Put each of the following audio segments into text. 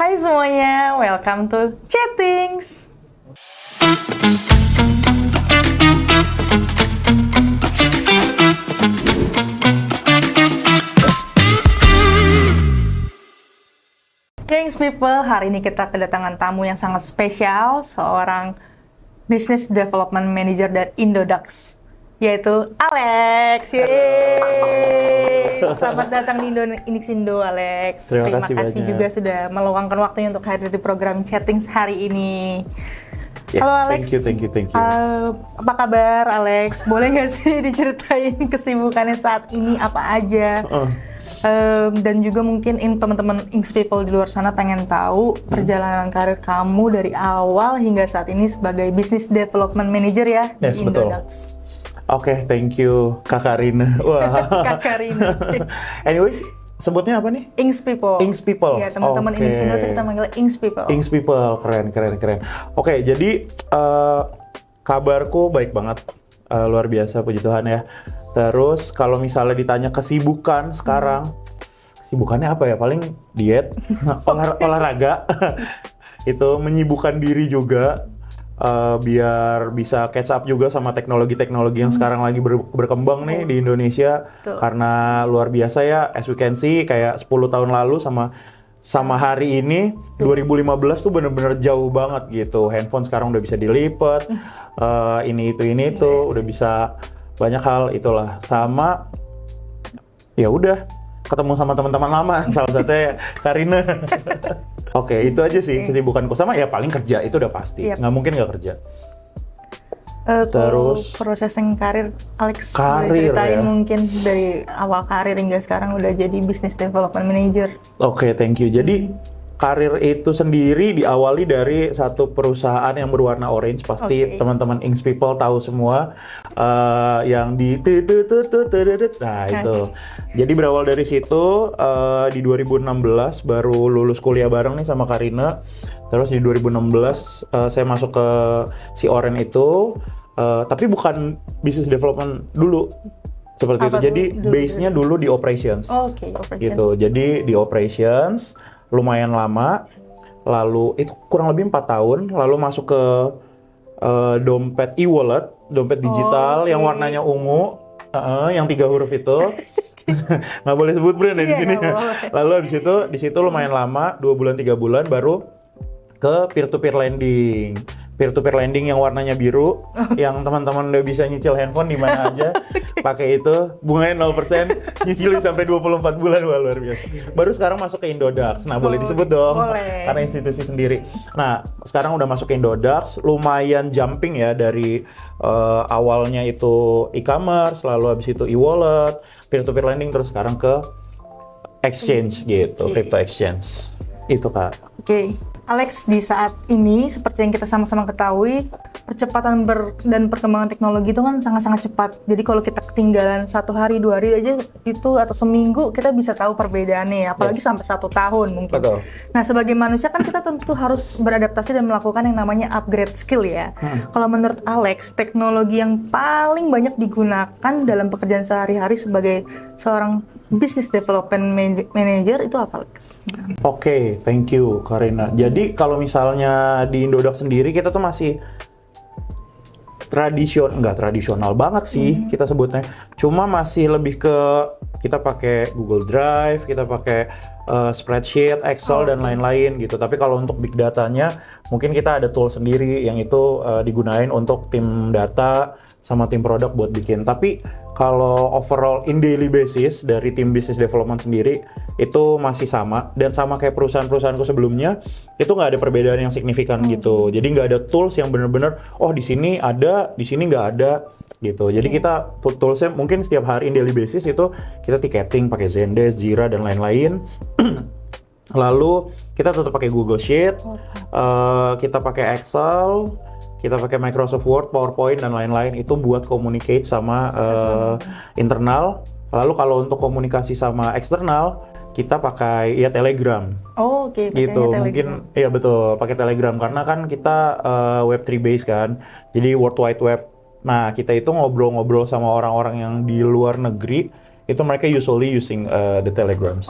Hai semuanya, welcome to Chattings. Thanks people, hari ini kita kedatangan tamu yang sangat spesial, seorang Business Development Manager dari Indodax, yaitu Alex. Yeay! Selamat datang di Indo, Alex. Terima kasih kasih banyak. juga sudah meluangkan waktunya untuk hadir di program Chattings hari ini. Yes, Halo Alex. thank you. Apa kabar Alex? Boleh nggak sih diceritain kesibukannya saat ini apa aja? Dan juga mungkin teman-teman Inks People di luar sana pengen tahu perjalanan karir kamu dari awal hingga saat ini sebagai Business Development Manager ya Yes, di betul. Indodax. Oke, thank you Kak Karina. Wah. Kak Karina. Anyways, sebutnya apa nih? Inks People. Inks People. Ya, teman-teman Oke. Inks Indo tuh kita manggil Inks People. Inks People, keren. Oke, jadi kabarku baik banget, luar biasa, puji Tuhan ya. Terus kalau misalnya ditanya kesibukan sekarang, kesibukannya apa ya? Paling diet, olahraga, itu menyibukkan diri juga. Biar bisa catch up juga sama teknologi-teknologi yang sekarang lagi berkembang nih di Indonesia. Betul. Karena luar biasa ya, as we can see, kayak 10 tahun lalu sama hari ini 2015 tuh bener-bener jauh banget gitu. Handphone sekarang udah bisa dilipat, ini itu udah bisa banyak hal itulah. Sama ya udah ketemu sama teman-teman lama, salah satunya Karina. Oke, itu aja sih kesibukanku. Sama ya paling kerja, itu udah pasti. Yep. Nggak mungkin nggak kerja. Terus processing karir Alex, boleh Karir, ceritain ya. mungkin dari awal karir hingga sekarang udah jadi Business Development Manager. Oke, thank you. Jadi karir itu sendiri diawali dari satu perusahaan yang berwarna orange. Pasti Oke. teman-teman Inks People tahu semua, yang di nah itu. Jadi berawal dari situ, di 2016 baru lulus kuliah bareng nih sama Karina. Terus di 2016 saya masuk ke si Orange itu, tapi bukan business development dulu seperti Apa itu. tuh Jadi dulu? base-nya dulu di operations. Oke, operations. Gitu. Jadi di operations lumayan lama, lalu itu kurang lebih 4 tahun, lalu masuk ke dompet e-wallet, dompet digital Oke. yang warnanya ungu, yang 3 huruf itu. Nggak boleh sebut brand ya di Iya, sini. nggak boleh. Lalu habis itu di situ lumayan lama, 2 bulan 3 bulan baru ke peer-to-peer lending. Peer-to-peer lending yang warnanya biru, yang teman-teman udah bisa nyicil handphone di mana aja. Pakai itu, bunganya 0%, nyicil sampai 24 bulan, wah luar biasa. Baru sekarang masuk ke Indodax. Nah, boleh disebut dong. Boleh. Karena institusi sendiri. Nah, sekarang udah masuk ke Indodax, lumayan jumping ya dari awalnya itu e-commerce, lalu habis itu e-wallet, peer-to-peer lending, terus sekarang ke exchange gitu, Oke. crypto exchange. Itu Kak. Oke, Alex, di saat ini seperti yang kita sama-sama ketahui, percepatan dan perkembangan teknologi itu kan sangat-sangat cepat. Jadi kalau kita ketinggalan 1 hari, 2 hari aja itu atau seminggu, kita bisa tahu perbedaannya ya, apalagi Yes. sampai 1 tahun mungkin. Betul. Nah, sebagai manusia kan kita tentu harus beradaptasi dan melakukan yang namanya upgrade skill ya. Kalau menurut Alex, teknologi yang paling banyak digunakan dalam pekerjaan sehari-hari sebagai seorang Business Development Manager itu apa, Alex? Oke, thank you Karina. Jadi kalau misalnya di Indodax sendiri kita tuh masih nggak tradisional banget sih kita sebutnya. Cuma masih lebih ke kita pakai Google Drive, kita pakai spreadsheet, Excel dan lain-lain gitu. Tapi kalau untuk big datanya mungkin kita ada tool sendiri yang itu digunain untuk tim data sama tim produk buat bikin. Tapi kalau overall in daily basis dari tim business development sendiri itu masih sama dan sama kayak perusahaan-perusahaanku sebelumnya, itu nggak ada perbedaan yang signifikan gitu. Jadi nggak ada tools yang bener-bener oh di sini ada, di sini nggak ada gitu. Jadi kita toolsnya mungkin setiap hari in daily basis itu kita ticketing pakai Zendesk, Jira dan lain-lain. Lalu kita tetap pakai Google Sheet, kita pakai Excel, kita pakai Microsoft Word, PowerPoint, dan lain-lain itu buat communicate sama internal. Lalu kalau untuk komunikasi sama eksternal, kita pakai ya Telegram. Oh, oke, pakainya Gitu, Telegram. mungkin iya betul, pakai Telegram karena kan kita Web3 base kan. Jadi World Wide Web. Nah, kita itu ngobrol-ngobrol sama orang-orang yang di luar negeri itu mereka usually using the Telegrams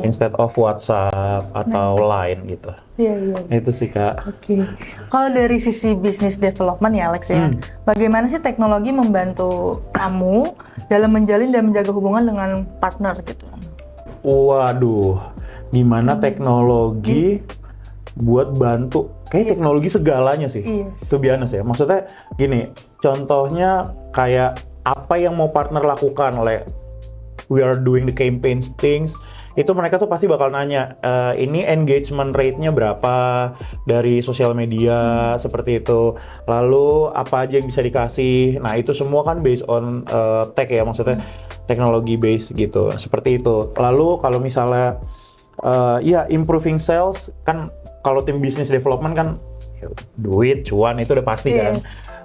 instead of WhatsApp atau Line gitu. Iya. Itu sih Kak. Oke. Kalau dari sisi business development ya Alex ya, bagaimana sih teknologi membantu kamu dalam menjalin dan menjaga hubungan dengan partner gitu? Waduh, gimana teknologi buat bantu? Kayak teknologi segalanya sih. Itu biasa ya. Maksudnya gini, contohnya kayak apa yang mau partner lakukan, we are doing the campaign things, itu mereka tuh pasti bakal nanya, ini engagement rate-nya berapa dari sosial media seperti itu, lalu apa aja yang bisa dikasih. Nah itu semua kan based on tech ya, maksudnya teknologi based gitu, seperti itu. Lalu kalau misalnya improving sales, kan kalau tim business development kan duit, cuan itu udah pasti kan.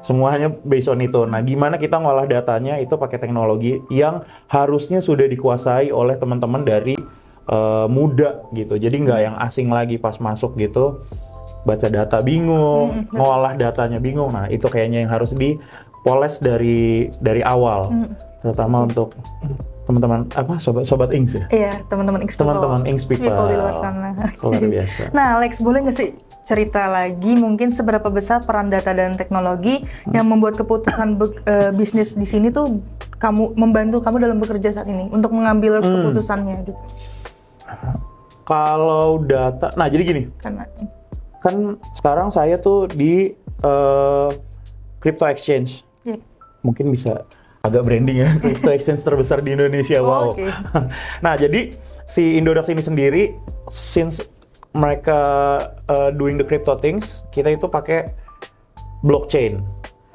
Semuanya based on itu. Nah, gimana kita ngolah datanya itu pakai teknologi yang harusnya sudah dikuasai oleh teman-teman dari muda gitu. Jadi nggak yang asing lagi pas masuk gitu, baca data bingung, ngolah datanya bingung. Nah, itu kayaknya yang harus dipoles dari awal. Terutama untuk teman-teman sobat Inks ya? Iya, teman-teman Inks people. Teman-teman Inks people di luar sana. Luar biasa. Nah, Alex, boleh nggak sih cerita lagi mungkin seberapa besar peran data dan teknologi yang membuat keputusan bisnis di sini tuh membantu kamu dalam bekerja saat ini untuk mengambil keputusannya gitu? Kalau data, nah jadi gini, kan sekarang saya tuh di crypto exchange, mungkin bisa agak branding ya, crypto exchange terbesar di Indonesia, wow. Nah jadi si Indodax ini sendiri, since mereka doing the crypto things, kita itu pakai blockchain.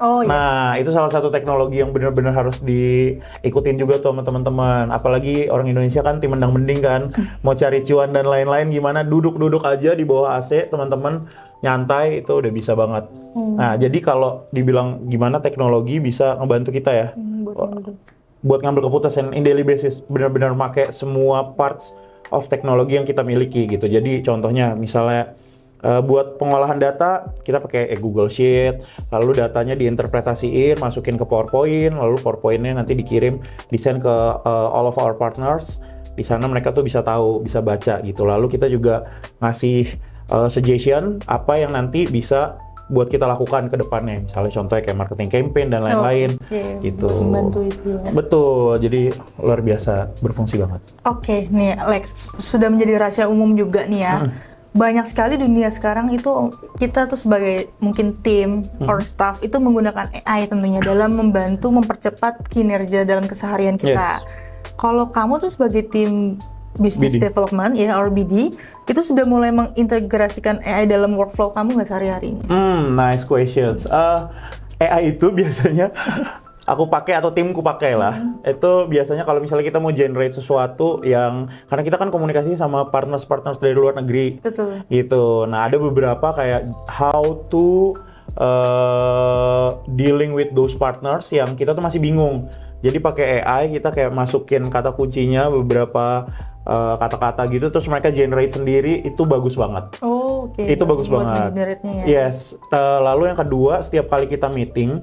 Nah, itu salah satu teknologi yang benar-benar harus diikutin juga tuh sama teman-teman. Apalagi orang Indonesia kan tim mendang-mending kan, mau cari cuan dan lain-lain gimana, duduk-duduk aja di bawah AC, teman-teman nyantai, itu udah bisa banget. Nah, jadi kalau dibilang gimana teknologi bisa ngebantu kita ya, buat ngambil keputusan in daily basis, benar-benar pakai semua parts of teknologi yang kita miliki gitu. Jadi contohnya misalnya buat pengolahan data kita pakai Google Sheet, lalu datanya diinterpretasiin, masukin ke PowerPoint, lalu PowerPoint-nya nanti dikirim, desain ke all of our partners. Di sana mereka tuh bisa tahu, bisa baca gitu. Lalu kita juga ngasih suggestion apa yang nanti bisa buat kita lakukan ke depannya. Misalnya contohnya kayak marketing campaign dan lain-lain gitu. Membantu itu ya. Betul, jadi luar biasa, berfungsi banget. Oke, nih Alex, sudah menjadi rahasia umum juga nih ya. Banyak sekali dunia sekarang itu kita tuh sebagai mungkin tim or staff itu menggunakan AI tentunya dalam membantu mempercepat kinerja dalam keseharian kita. Kalau kamu tuh sebagai tim business development ya or BD itu sudah mulai mengintegrasikan AI dalam workflow kamu nggak sehari-hari? Nice questions. AI itu biasanya aku pakai atau timku pakai lah. Itu biasanya kalau misalnya kita mau generate sesuatu yang, karena kita kan komunikasi sama partners dari luar negeri. Betul. Gitu. Nah ada beberapa kayak how to dealing with those partners yang kita tuh masih bingung. Jadi pakai AI kita kayak masukin kata kuncinya beberapa kata-kata gitu, terus mereka generate sendiri, itu bagus banget. Itu bagus banget. Ya? Yes. Lalu yang kedua, setiap kali kita meeting,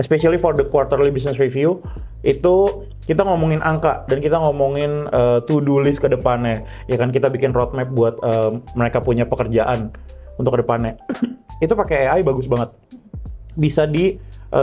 especially for the quarterly business review, itu kita ngomongin angka dan kita ngomongin to-do list ke depannya. Ya kan kita bikin roadmap buat mereka punya pekerjaan untuk ke depannya. Itu pakai AI bagus banget. Bisa di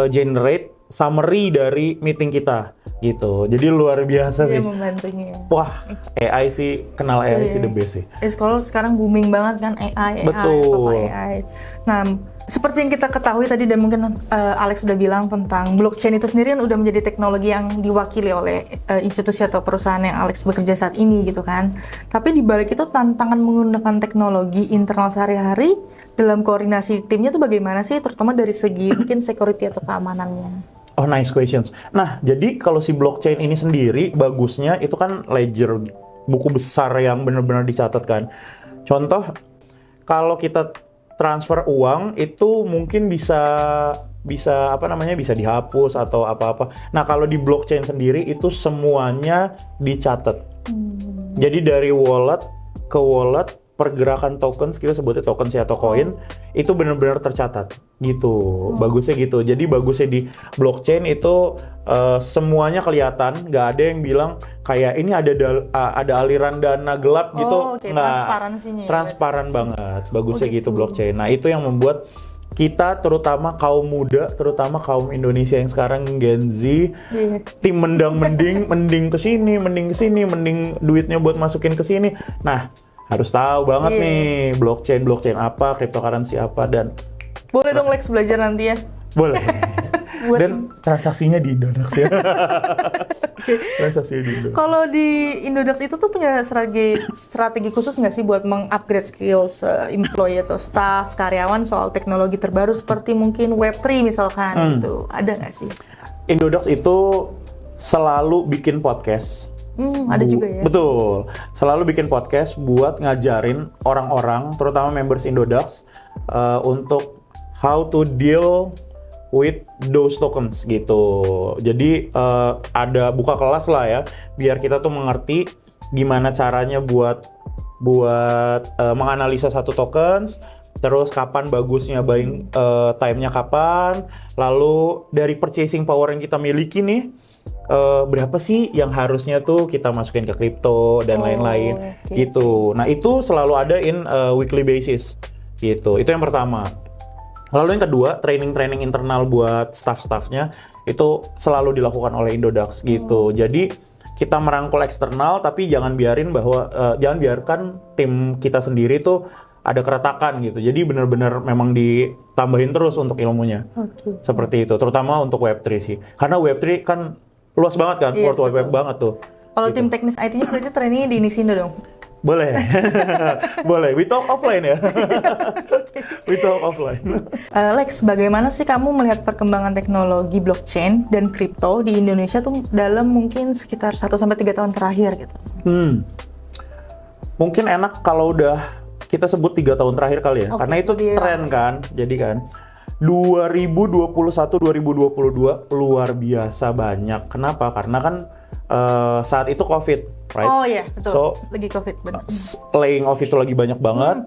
generate summary dari meeting kita gitu. Jadi luar biasa sih. Membantunya. Wah, AI sih, kenal AI sih the best sih. Kalau sekarang booming banget kan AI. Betul. AI. Nah, seperti yang kita ketahui tadi dan mungkin Alex sudah bilang tentang blockchain itu sendiri kan udah menjadi teknologi yang diwakili oleh institusi atau perusahaan yang Alex bekerja saat ini gitu kan. Tapi di balik itu tantangan menggunakan teknologi internal sehari-hari dalam koordinasi timnya itu bagaimana sih, terutama dari segi mungkin security atau keamanannya? Oh, nice questions. Nah, jadi kalau si blockchain ini sendiri bagusnya itu kan ledger, buku besar yang benar-benar dicatat kan. Contoh, kalau kita transfer uang itu mungkin bisa bisa dihapus atau apa-apa. Nah, kalau di blockchain sendiri itu semuanya dicatat. Jadi dari wallet ke wallet pergerakan tokens, kita sebutnya tokens ya atau koin, itu benar-benar tercatat gitu. Bagusnya gitu. Jadi bagusnya di blockchain itu semuanya kelihatan, nggak ada yang bilang kayak ini ada aliran dana gelap gitu. Okay. Nggak, Transparansinya ya, transparan banget. Bagusnya gitu gitu blockchain. Nah itu yang membuat kita terutama kaum muda, terutama kaum Indonesia yang sekarang Gen Z, tim mending ke sini, mending duitnya buat masukin ke sini. Nah, harus tahu banget nih blockchain apa, cryptocurrency apa, dan boleh dong Lex belajar nanti ya. boleh. Dan transaksinya di Indodax ya. Transaksinya di Indodax. Kalau di Indodax itu tuh punya strategi khusus nggak sih buat mengupgrade skills employee atau staff, karyawan soal teknologi terbaru seperti mungkin Web3 misalkan gitu. Ada nggak sih? Indodax itu selalu bikin podcast. Ada juga ya? Betul. Selalu bikin podcast buat ngajarin orang-orang, terutama members Indodax, untuk how to deal with those tokens gitu. Jadi ada buka kelas lah ya, biar kita tuh mengerti gimana caranya buat menganalisa satu tokens, terus kapan bagusnya buying time-nya kapan, lalu dari purchasing power yang kita miliki nih, berapa sih yang harusnya tuh kita masukin ke kripto dan lain-lain gitu. Nah itu selalu ada in weekly basis gitu. Itu yang pertama. Lalu yang kedua, training internal buat staff-staffnya itu selalu dilakukan oleh Indodax gitu. Jadi kita merangkul eksternal, tapi jangan biarkan tim kita sendiri tuh ada keretakan gitu. Jadi benar-benar memang ditambahin terus untuk ilmunya. Seperti itu, terutama untuk Web3 sih. Karena Web3 kan luas banget kan, World Wide Web banget tuh. Kalau gitu. tim teknis IT-nya berarti trainingnya di Nixindo dong? Boleh. Boleh, we talk offline ya. We talk offline. Lex, bagaimana sih kamu melihat perkembangan teknologi blockchain dan kripto di Indonesia tuh dalam mungkin sekitar 1-3 tahun terakhir gitu? Mungkin enak kalau udah kita sebut 3 tahun terakhir kali ya, karena itu tren kan. Jadi kan 2021-2022 luar biasa banyak. Kenapa? Karena kan saat itu COVID, right? Oh iya, betul. So, lagi COVID, benar. Laying off itu lagi banyak banget.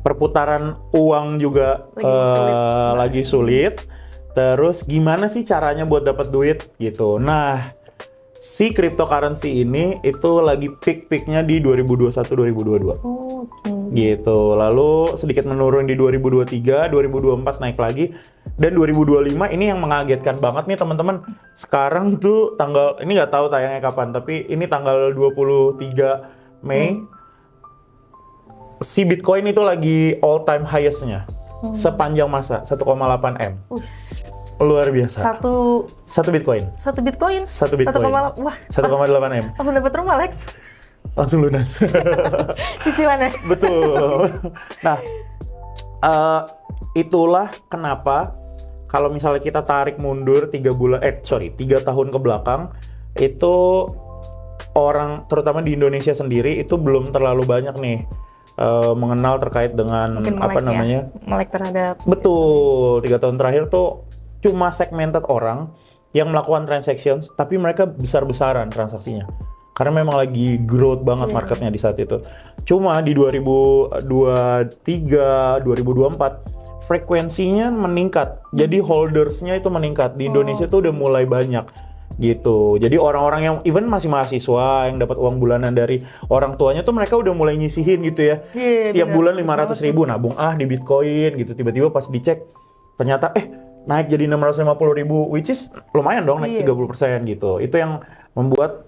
Perputaran uang juga lagi sulit. Terus gimana sih caranya buat dapat duit gitu. Nah, si cryptocurrency ini itu lagi peak-peaknya di 2021-2022. Gitu. Lalu sedikit menurun di 2023, 2024 naik lagi. Dan 2025 ini yang mengagetkan banget nih teman-teman. Sekarang tuh tanggal, ini nggak tahu tayangnya kapan, tapi ini tanggal 23 Mei. Si Bitcoin itu lagi all time highest-nya. Sepanjang masa, 1,8 M. Luar biasa. Satu Bitcoin. Satu Bitcoin? 1 Bitcoin. Wah. 1,8 M. Langsung dapat rumah, Lex. Langsung lunas. Cicilannya. Betul. Nah, itulah kenapa kalau misalnya kita tarik mundur 3 tahun ke belakang, itu orang terutama di Indonesia sendiri itu belum terlalu banyak nih mengenal terkait dengan melek terhadap. Betul, 3 tahun terakhir tuh cuma segmented orang yang melakukan transactions, tapi mereka besar-besaran transaksinya. Karena memang lagi growth banget marketnya di saat itu. Cuma di 2023, 2024 frekuensinya meningkat. Jadi holdersnya itu meningkat. Di Indonesia tuh udah mulai banyak gitu. Jadi orang-orang yang even masih mahasiswa yang dapat uang bulanan dari orang tuanya tuh mereka udah mulai nyisihin gitu ya. Setiap bulan 500.000 nabung di Bitcoin gitu. Tiba-tiba pas dicek ternyata naik jadi 650.000, which is lumayan dong, naik 30% gitu. Itu yang membuat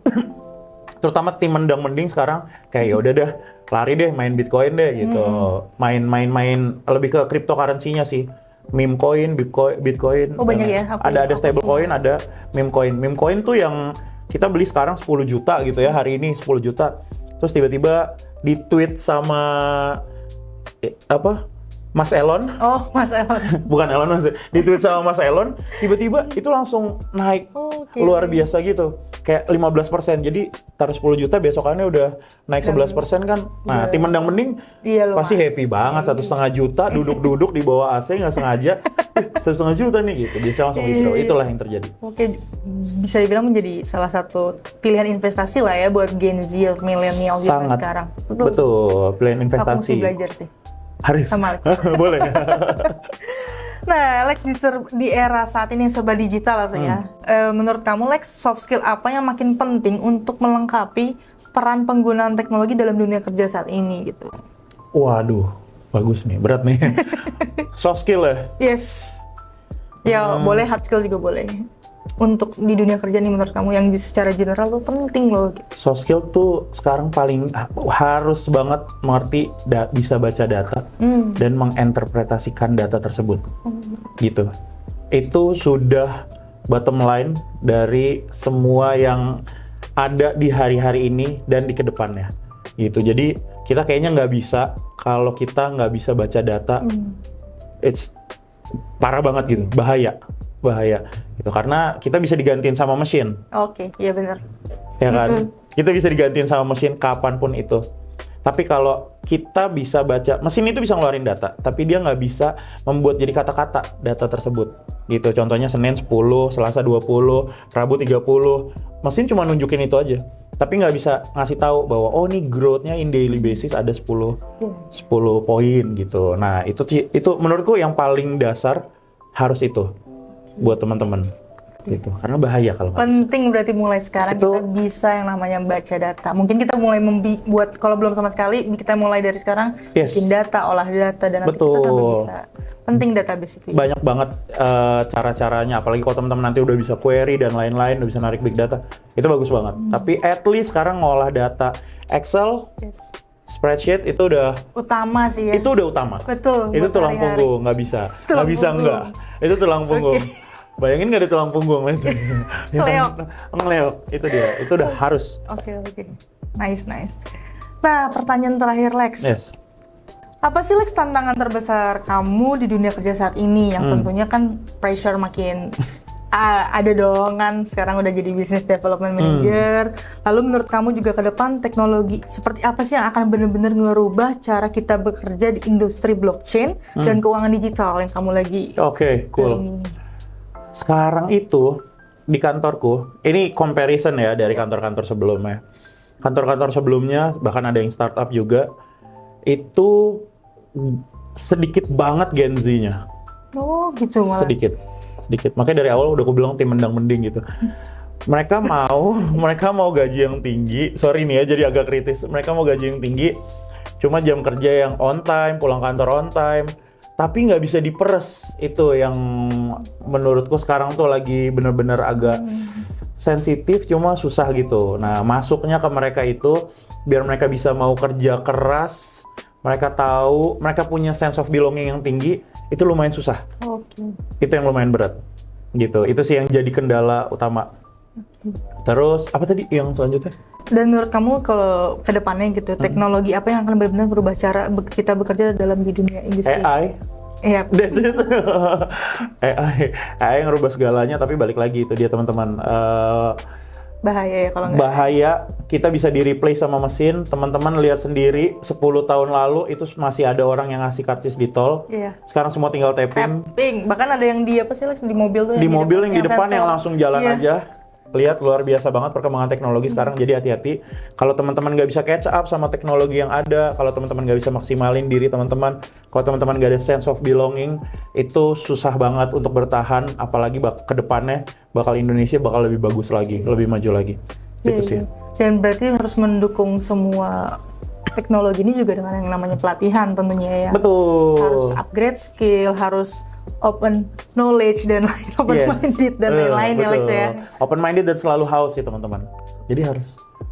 terutama tim mending sekarang kayak ya udah deh, lari deh main Bitcoin deh gitu. Main lebih ke cryptocurrency-nya sih. Meme coin, Bitcoin. Oh banyak ya. Ada stable coin, ada meme coin. Meme coin tuh yang kita beli sekarang 10 juta gitu ya, hari ini 10 juta. Terus tiba-tiba di-tweet sama Mas Elon, Oh, Mas Elon. bukan Elon Mas, di tweet sama Mas Elon, tiba-tiba itu langsung naik Oke. luar biasa gitu. Kayak 15%, jadi taruh 10 juta besokannya udah naik 11% kan. Nah, tim Mendang Mending Iya, lumayan. pasti happy banget, 1,5 juta duduk-duduk di bawah AC nggak sengaja, 1,5 juta nih gitu, biasanya langsung withdraw. Itulah yang terjadi. Oke, bisa dibilang menjadi salah satu pilihan investasi lah ya buat Gen Z, milenial zaman Sangat. sekarang. Betul, pilihan Aku investasi. mesti belajar sih. Haris. Sama Alex. Boleh. Nah, Lex, di era saat ini yang serba digital lah ya. Menurut kamu, Lex, soft skill apa yang makin penting untuk melengkapi peran penggunaan teknologi dalam dunia kerja saat ini gitu? Waduh, bagus nih, berat nih. Soft skill ya? Yes. Ya, boleh hard skill juga boleh. Untuk di dunia kerja nih menurut kamu yang secara general tuh penting loh gitu. Soft skill tuh sekarang paling harus banget mengerti bisa baca data dan menginterpretasikan data tersebut. Gitu. Itu sudah bottom line dari semua yang ada di hari-hari ini dan di kedepannya. Gitu. Jadi kita kayaknya nggak bisa kalau kita nggak bisa baca data. It's parah banget gitu, bahaya gitu, karena kita bisa digantiin sama mesin. Oke, iya benar. Ya kan? Kita bisa digantiin sama mesin kapanpun itu. Tapi kalau kita bisa baca, mesin itu bisa ngeluarin data, tapi dia nggak bisa membuat jadi kata-kata data tersebut. Gitu, contohnya Senin 10, Selasa 20, Rabu 30, mesin cuma nunjukin itu aja. Tapi nggak bisa ngasih tahu bahwa, oh ini growth-nya in daily basis ada 10 poin gitu. Nah, itu menurutku yang paling dasar harus itu buat teman-teman. Gitu. Karena bahaya kalau nggak bisa. Penting berarti mulai sekarang kita bisa yang namanya baca data. Mungkin kita mulai buat kalau belum sama sekali kita mulai dari sekarang bikin data, olah data dan nanti kita sampai bisa. Penting database itu. Banyak banget cara-caranya, apalagi kalau teman-teman nanti udah bisa query dan lain-lain, udah bisa narik big data. Itu bagus banget. Tapi at least sekarang ngolah data Excel, spreadsheet itu udah utama sih ya. Itu udah utama. Betul. Itu tulang punggung, nggak bisa enggak. Itu tulang punggung. Bayangin nggak ada tulang punggung itu. Ngeleok. Itu dia. Itu udah harus. Oke. Nice. Nah, pertanyaan terakhir Lex. Yes. Apa sih Lex tantangan terbesar kamu di dunia kerja saat ini? Yang tentunya kan pressure makin ada dong kan. Sekarang udah jadi business development manager. Lalu menurut kamu juga ke depan teknologi seperti apa sih yang akan benar-benar ngerubah cara kita bekerja di industri blockchain dan keuangan digital yang kamu lagi? Oke, cool. Sekarang itu di kantorku, ini comparison ya dari kantor-kantor sebelumnya. Kantor-kantor sebelumnya, bahkan ada yang startup juga, itu sedikit banget Gen Z-nya. Oh gitu malah. Sedikit. Makanya dari awal udah aku bilang tim Mendang Mending gitu. Mereka mau gaji yang tinggi. Sorry nih ya, jadi agak kritis. Mereka mau gaji yang tinggi, cuma jam kerja yang on time, pulang kantor on time. Tapi nggak bisa diperes, itu yang menurutku sekarang tuh lagi bener-bener agak sensitif, cuma susah gitu. Nah, masuknya ke mereka itu biar mereka bisa mau kerja keras, mereka tahu, mereka punya sense of belonging yang tinggi, itu lumayan susah. Itu yang lumayan berat, gitu. Itu sih yang jadi kendala utama. Terus apa tadi yang selanjutnya? Dan menurut kamu kalau ke depannya gitu, teknologi apa yang akan benar-benar berubah cara kita bekerja dalam di dunia industri? AI. Iya. That's it. AI yang ngerubah segalanya, tapi balik lagi itu dia teman-teman. Bahaya ya kalau nggak. Bahaya, kita bisa di-replace sama mesin. Teman-teman lihat sendiri, 10 tahun lalu itu masih ada orang yang ngasih karcis di tol. Iya. Sekarang semua tinggal tapping. Bahkan ada yang di apa sih Lex, di mobil tuh? Di mobil yang di depan sensor. yang langsung jalan aja. Lihat, luar biasa banget perkembangan teknologi sekarang, jadi hati-hati. Kalau teman-teman nggak bisa catch up sama teknologi yang ada, kalau teman-teman nggak bisa maksimalin diri teman-teman, kalau teman-teman nggak ada sense of belonging, itu susah banget untuk bertahan, apalagi ke depannya Indonesia bakal lebih bagus lagi, lebih maju lagi. Itu sih. Dan berarti harus mendukung semua teknologi ini juga dengan yang namanya pelatihan tentunya ya. Betul. Harus upgrade skill, harus open knowledge dan lain, open minded dan lain-lain ya Lex ya. Open minded dan selalu haus sih teman-teman. Jadi harus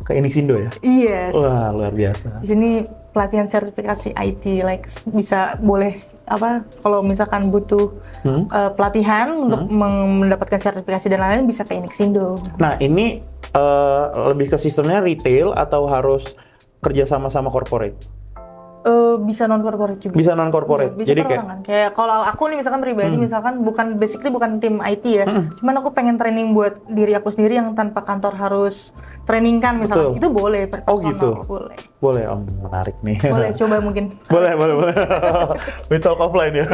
ke Inixindo ya. Yes. Wah, luar biasa. Di sini pelatihan sertifikasi IT Lex bisa boleh apa kalau misalkan butuh pelatihan untuk mendapatkan sertifikasi dan lain-lain bisa ke Inixindo. Nah, ini lebih ke sistemnya retail atau harus kerja sama corporate? Bisa non corporate juga. Bisa non corporate. Iya, bisa Jadi perorangan. Kayak kalau aku nih misalkan pribadi misalkan basically bukan tim IT ya. Cuman aku pengen training buat diri aku sendiri yang tanpa kantor harus training kan misalkan. Betul. Itu boleh per Oh, personal, gitu. boleh. boleh, menarik nih. Boleh coba mungkin. boleh. We talk offline ya.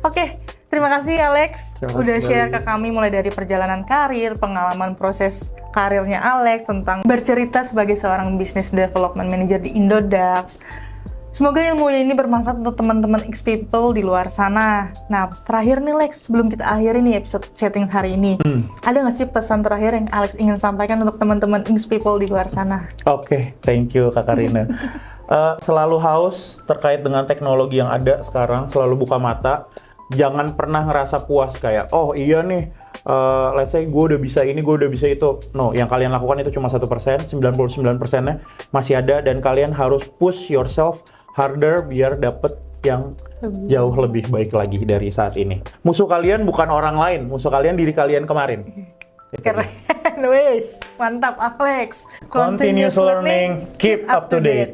Oke. Terima kasih Alex Terima kasih udah kembali. share ke kami mulai dari perjalanan karir, pengalaman proses karirnya Alex tentang bercerita sebagai seorang business development manager di Indodax. Semoga ilmu ini bermanfaat untuk teman-teman X People di luar sana. Nah, terakhir nih Lex, sebelum kita akhiri nih episode chatting hari ini, ada nggak sih pesan terakhir yang Alex ingin sampaikan untuk teman-teman X People di luar sana? Oke, thank you Kak Karina. Selalu haus terkait dengan teknologi yang ada sekarang, selalu buka mata. Jangan pernah ngerasa puas kayak, oh iya nih, let's say gue udah bisa ini, gue udah bisa itu. No, yang kalian lakukan itu cuma 1%, 99%-nya masih ada, dan kalian harus push yourself harder biar dapet yang jauh lebih baik lagi dari saat ini. Musuh kalian bukan orang lain, musuh kalian diri kalian kemarin. Keren, wes, mantap Alex. Continuous learning, keep up to date.